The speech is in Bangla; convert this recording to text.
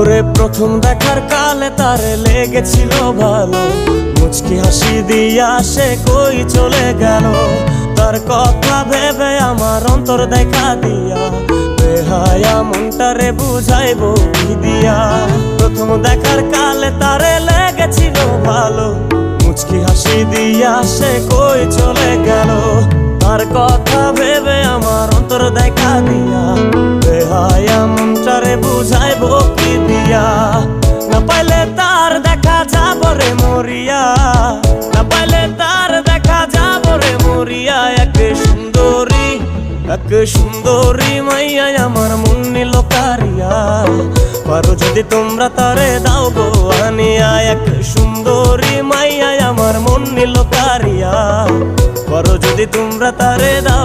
ওরে প্রথম দেখার কালে তারে লেগেছিল ভালো, মুচকি হাসি দিয়া সে কই চলে গেল। তার কথা ভেবে আমার অন্তর দেখা দিয়া, বেহায়া মনটারে বুঝাইবো কি দিয়া। প্রথম দেখার কালে তারে লেগেছিল ভালো, মুচকি হাসি দিয়া সে কই চলে গেল। তার কথা ভেবে আমার অন্তর দেখা দিয়া, বেহায়া মনটারে বুঝাইবো কি দিয়া। না পাইলে তার দেখা যাব রে মরিয়া, না পাইলে তার দেখা যাব রে মরিয়া। এক সুন্দরী মাইয়া আমার মন নিল কারিয়া, পারো যদি তোমরা তারে দাও গো আনিয়া। এক সুন্দরী মাইয়া আমার মন নিল কারিয়া, পারো যদি তোমরা তারে দাও।